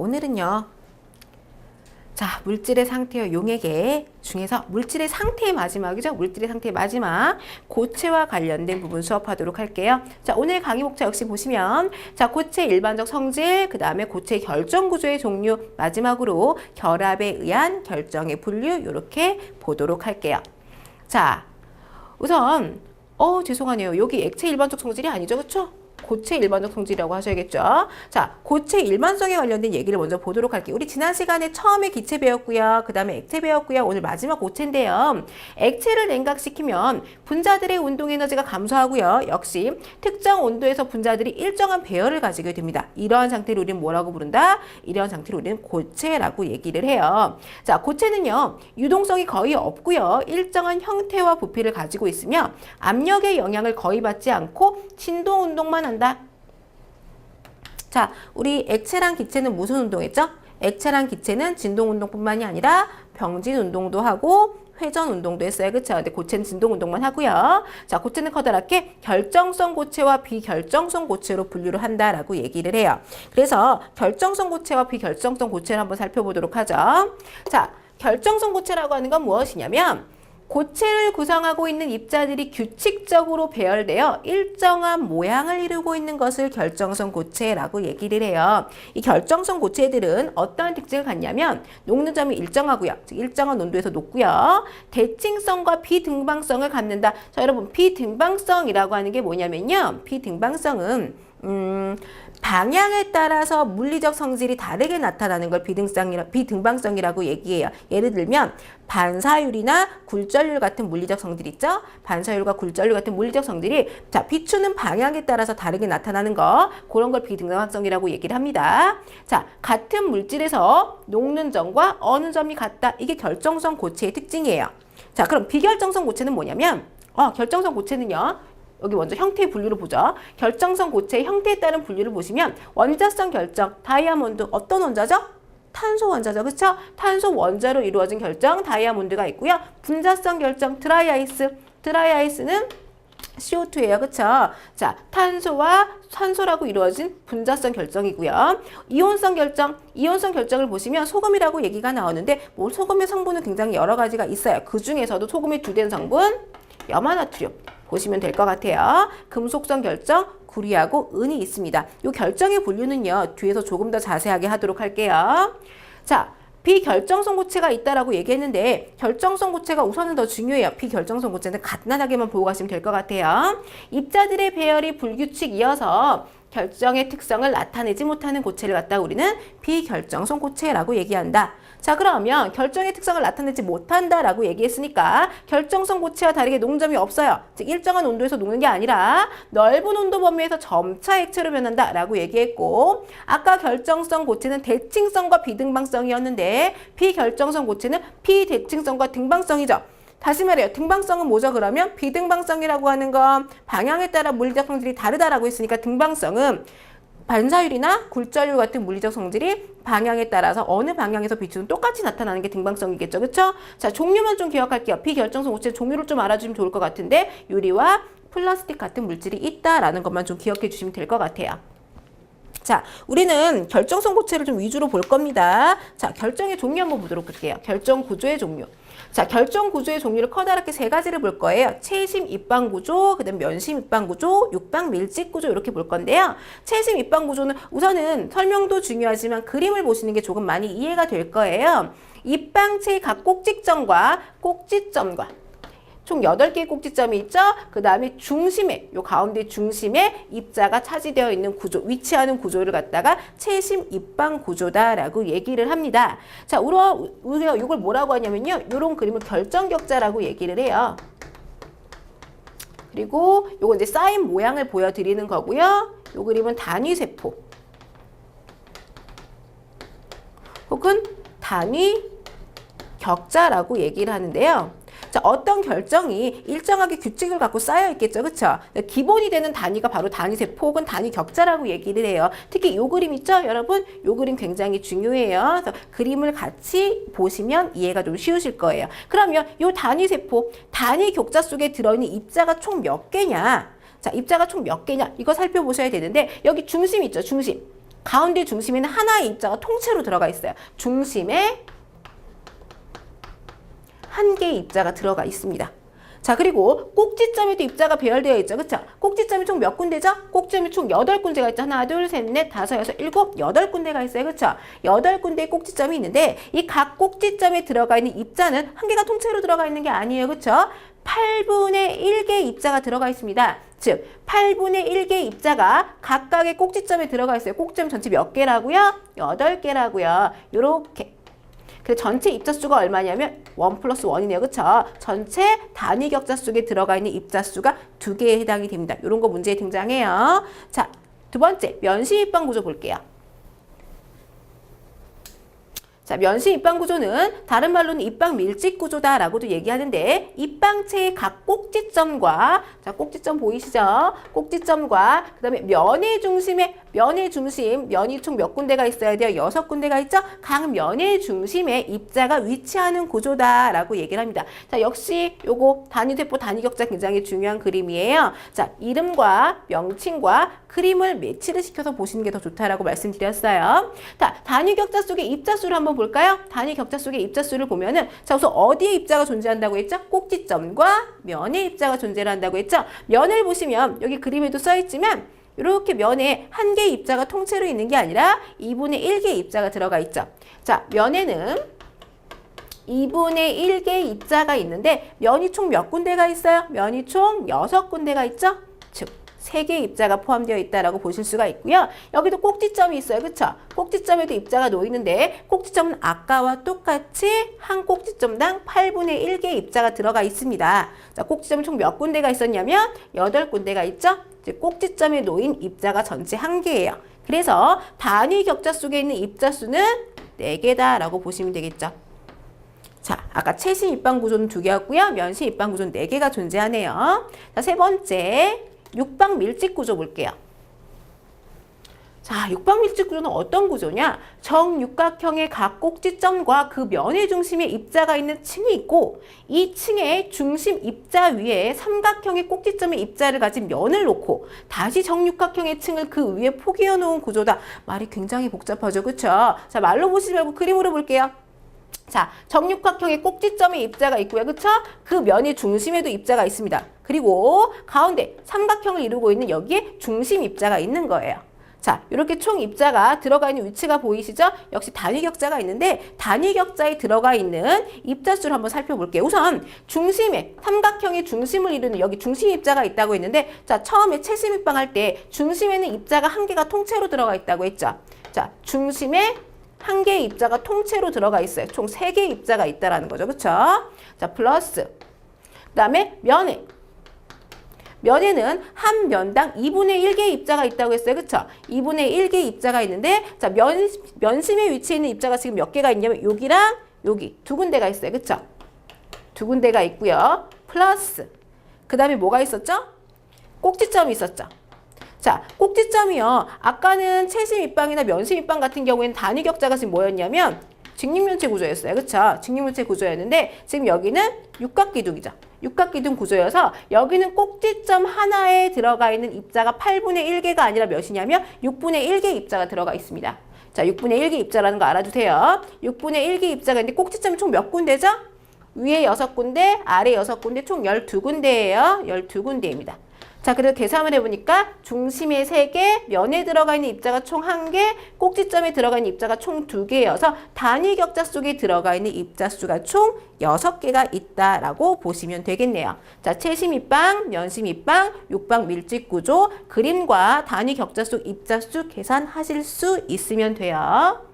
오늘은요. 자, 물질의 상태와 용액의 중에서 물질의 상태의 마지막이죠. 물질의 상태의 마지막 고체와 관련된 부분 수업하도록 할게요. 자, 오늘 강의 목차 역시 보시면 자, 고체 일반적 성질, 그 다음에 고체 결정 구조의 종류, 마지막으로 결합에 의한 결정의 분류 이렇게 보도록 할게요. 자, 우선 죄송하네요. 여기 액체 일반적 성질이 아니죠. 그렇죠? 고체 일반적 성질이라고 하셔야겠죠. 자, 고체 일반성에 관련된 얘기를 먼저 보도록 할게요. 우리 지난 시간에 처음에 기체 배웠고요. 그 다음에 액체 배웠고요. 오늘 마지막 고체인데요. 액체를 냉각시키면 분자들의 운동 에너지가 감소하고요. 역시 특정 온도에서 분자들이 일정한 배열을 가지게 됩니다. 이러한 상태를 우리는 뭐라고 부른다? 이러한 상태를 우리는 고체라고 얘기를 해요. 자, 고체는요. 유동성이 거의 없고요. 일정한 형태와 부피를 가지고 있으며 압력의 영향을 거의 받지 않고 진동 운동만 한다. 자, 우리 액체랑 기체는 무슨 운동했죠? 액체랑 기체는 진동 운동뿐만이 아니라 병진 운동도 하고 회전 운동도 했어요. 그렇죠? 근데 고체는 진동 운동만 하고요. 자, 고체는 커다랗게 결정성 고체와 비결정성 고체로 분류를 한다라고 얘기를 해요. 그래서 결정성 고체와 비결정성 고체를 한번 살펴보도록 하죠. 자, 결정성 고체라고 하는 건 무엇이냐면 고체를 구성하고 있는 입자들이 규칙적으로 배열되어 일정한 모양을 이루고 있는 것을 결정성 고체라고 얘기를 해요. 이 결정성 고체들은 어떠한 특징을 갖냐면 녹는 점이 일정하고요. 즉 일정한 온도에서 녹고요. 대칭성과 비등방성을 갖는다. 자, 여러분 비등방성이라고 하는 게 뭐냐면요. 비등방성은 방향에 따라서 물리적 성질이 다르게 나타나는 걸 비등방성이라고 얘기해요. 예를 들면 반사율이나 굴절률 같은 물리적 성질 있죠? 반사율과 굴절률 같은 물리적 성질이 자, 비추는 방향에 따라서 다르게 나타나는 거 그런 걸 비등방성이라고 얘기를 합니다. 자, 같은 물질에서 녹는 점과 어느 점이 같다. 이게 결정성 고체의 특징이에요. 자, 그럼 비결정성 고체는 뭐냐면 결정성 고체는요. 여기 먼저 형태의 분류를 보죠. 결정성 고체의 형태에 따른 분류를 보시면 원자성 결정, 다이아몬드 어떤 원자죠? 탄소 원자죠. 그렇죠? 탄소 원자로 이루어진 결정, 다이아몬드가 있고요. 분자성 결정, 드라이아이스. 드라이아이스는 CO2예요. 그렇죠? 자, 탄소와 산소라고 이루어진 분자성 결정이고요. 이온성 결정, 이온성 결정을 보시면 소금이라고 얘기가 나오는데 뭐 소금의 성분은 굉장히 여러 가지가 있어요. 그 중에서도 소금의 주된 성분 염화나트륨 보시면 될 것 같아요. 금속성 결정, 구리하고 은이 있습니다. 이 결정의 분류는요. 뒤에서 조금 더 자세하게 하도록 할게요. 자, 비결정성 고체가 있다라고 얘기했는데 결정성 고체가 우선은 더 중요해요. 비결정성 고체는 간단하게만 보고 가시면 될 것 같아요. 입자들의 배열이 불규칙이어서 결정의 특성을 나타내지 못하는 고체를 갖다 우리는 비결정성 고체라고 얘기한다. 자, 그러면 결정의 특성을 나타내지 못한다라고 얘기했으니까 결정성 고체와 다르게 녹는 점이 없어요. 즉 일정한 온도에서 녹는 게 아니라 넓은 온도 범위에서 점차 액체로 변한다라고 얘기했고 아까 결정성 고체는 대칭성과 비등방성이었는데 비결정성 고체는 비대칭성과 등방성이죠. 다시 말해요. 등방성은 뭐죠? 그러면 비등방성이라고 하는 건 방향에 따라 물리적 성질이 다르다라고 했으니까 등방성은 반사율이나 굴절률 같은 물리적 성질이 방향에 따라서 어느 방향에서 비추는 똑같이 나타나는 게 등방성이겠죠. 그렇죠? 자, 종류만 좀 기억할게요. 비결정성 고체 종류를 좀 알아주시면 좋을 것 같은데 유리와 플라스틱 같은 물질이 있다라는 것만 좀 기억해 주시면 될 것 같아요. 자, 우리는 결정성 고체를 좀 위주로 볼 겁니다. 자, 결정의 종류 한번 보도록 할게요. 결정 구조의 종류. 자, 결정 구조의 종류를 커다랗게 세 가지를 볼 거예요. 채심 입방 구조, 그다음 면심 입방 구조, 육방 밀집 구조 이렇게 볼 건데요. 채심 입방 구조는 우선은 설명도 중요하지만 그림을 보시는 게 조금 많이 이해가 될 거예요. 입방체의 각 꼭지점과 꼭지점과 총 8개의 꼭지점이 있죠. 그 다음에 중심에, 요 가운데 중심에 입자가 차지되어 있는 구조, 위치하는 구조를 갖다가 채심 입방 구조다라고 얘기를 합니다. 자, 우리가 이걸 뭐라고 하냐면요. 요런 그림을 결정격자라고 얘기를 해요. 그리고 요거 이제 쌓인 모양을 보여드리는 거고요. 요 그림은 단위세포. 혹은 단위격자라고 얘기를 하는데요. 자, 어떤 결정이 일정하게 규칙을 갖고 쌓여 있겠죠. 그렇죠? 기본이 되는 단위가 바로 단위세포 혹은 단위격자라고 얘기를 해요. 특히 이 그림 있죠? 여러분, 이 그림 굉장히 중요해요. 그래서 그림을 같이 보시면 이해가 좀 쉬우실 거예요. 그러면 이 단위세포, 단위격자 속에 들어있는 입자가 총 몇 개냐? 자, 입자가 총 몇 개냐? 이거 살펴보셔야 되는데 여기 중심 있죠? 중심. 가운데 중심에는 하나의 입자가 통째로 들어가 있어요. 중심에 한 개의 입자가 들어가 있습니다. 자, 그리고 꼭지점에도 입자가 배열되어 있죠. 그쵸? 꼭지점이 총 몇 군데죠? 꼭지점이 총 8군데가 있죠. 하나, 둘, 셋, 넷, 다섯, 여섯, 일곱, 8군데가 있어요. 그쵸? 8군데의 꼭지점이 있는데 이 각 꼭지점에 들어가 있는 입자는 한 개가 통째로 들어가 있는 게 아니에요. 그쵸? 8분의 1개의 입자가 들어가 있습니다. 즉, 8분의 1개의 입자가 각각의 꼭지점에 들어가 있어요. 꼭지점 전체 몇 개라고요? 8개라고요. 요렇게. 그래서 전체 입자 수가 얼마냐면 1 플러스 1이네요. 그쵸? 전체 단위 격자 속에 들어가 있는 입자 수가 2개에 해당이 됩니다. 이런 거 문제에 등장해요. 자, 두 번째, 면심 입방 구조 볼게요. 자, 면심 입방 구조는 다른 말로는 입방 밀집 구조다라고도 얘기하는데 입방체의 각 꼭지점과 자, 꼭지점 보이시죠? 꼭지점과 그다음에 면의 중심, 면이 총 몇 군데가 있어야 돼요? 6군데가 있죠? 각 면의 중심에 입자가 위치하는 구조다라고 얘기를 합니다. 자, 역시 요거 단위세포 단위격자 굉장히 중요한 그림이에요. 자, 이름과 명칭과 그림을 매치를 시켜서 보시는 게 더 좋다라고 말씀드렸어요. 자, 단위격자 속의 입자 수를 한번 볼까요? 단위 격자 속의 입자 수를 보면은 자, 우선 어디에 입자가 존재한다고 했죠? 꼭지점과 면에 입자가 존재를 한다고 했죠? 면을 보시면 여기 그림에도 써 있지만 이렇게 면에 한 개의 입자가 통째로 있는 게 아니라 2분의 1개의 입자가 들어가 있죠. 자, 면에는 2분의 1개의 입자가 있는데 면이 총 몇 군데가 있어요? 면이 총 6군데가 있죠? 즉 3개의 입자가 포함되어 있다라고 보실 수가 있고요. 여기도 꼭지점이 있어요. 그쵸? 꼭지점에도 입자가 놓이는데 꼭지점은 아까와 똑같이 한 꼭지점당 8분의 1개의 입자가 들어가 있습니다. 자, 꼭지점은 총 몇 군데가 있었냐면 8군데가 있죠? 즉 꼭지점에 놓인 입자가 전체 1개예요. 그래서 단위 격자 속에 있는 입자 수는 4개다라고 보시면 되겠죠. 자, 아까 채심 입방 구조는 2개였고요. 면심 입방 구조는 4개가 존재하네요. 자, 세 번째. 육방 밀집 구조 볼게요. 자, 육방 밀집 구조는 어떤 구조냐? 정육각형의 각 꼭지점과 그 면의 중심에 입자가 있는 층이 있고 이 층의 중심 입자 위에 삼각형의 꼭지점에 입자를 가진 면을 놓고 다시 정육각형의 층을 그 위에 포개어 놓은 구조다. 말이 굉장히 복잡하죠. 그쵸? 자, 말로 보시지 말고 그림으로 볼게요. 자, 정육각형의 꼭지점에 입자가 있고요. 그쵸? 그 면의 중심에도 입자가 있습니다. 그리고 가운데 삼각형을 이루고 있는 여기에 중심 입자가 있는 거예요. 자, 이렇게 총 입자가 들어가 있는 위치가 보이시죠? 역시 단위 격자가 있는데 단위 격자에 들어가 있는 입자 수를 한번 살펴볼게요. 우선 중심에 삼각형의 중심을 이루는 여기 중심 입자가 있다고 했는데 자, 처음에 채심 입방 할 때 중심에는 입자가 1개가 통째로 들어가 있다고 했죠. 자, 중심에 1개의 입자가 통째로 들어가 있어요. 총 3개의 입자가 있다라는 거죠. 그쵸? 자, 플러스. 그 다음에 면에는 한 면당 2분의 1개의 입자가 있다고 했어요. 그쵸? 2분의 1개의 입자가 있는데, 자, 면심에 위치해 있는 입자가 지금 몇 개가 있냐면, 여기랑 여기 2군데가 있어요. 그쵸? 2군데가 있고요. 플러스. 그 다음에 뭐가 있었죠? 꼭지점이 있었죠. 자, 꼭지점이요. 아까는 채심 입방이나 면심 입방 같은 경우에는 단위 격자가 지금 뭐였냐면, 직립면체 구조였어요. 그쵸? 직립면체 구조였는데, 지금 여기는 육각기둥이죠. 육각기둥 구조여서 여기는 꼭지점 하나에 들어가 있는 입자가 8분의 1개가 아니라 몇이냐면 6분의 1개 입자가 들어가 있습니다. 자, 6분의 1개 입자라는 거 알아두세요. 6분의 1개 입자가 있는데 꼭지점이 총 몇 군데죠? 위에 6군데, 아래 6군데, 총 12군데예요. 12군데입니다. 자, 그래서 계산을 해보니까 중심에 3개, 면에 들어가 있는 입자가 총 1개, 꼭지점에 들어가 있는 입자가 총 2개여서 단위 격자 속에 들어가 있는 입자 수가 총 6개가 있다라고 보시면 되겠네요. 자, 채심 입방, 면심 입방, 육방 밀집 구조, 그림과 단위 격자 속 입자 수 계산하실 수 있으면 돼요.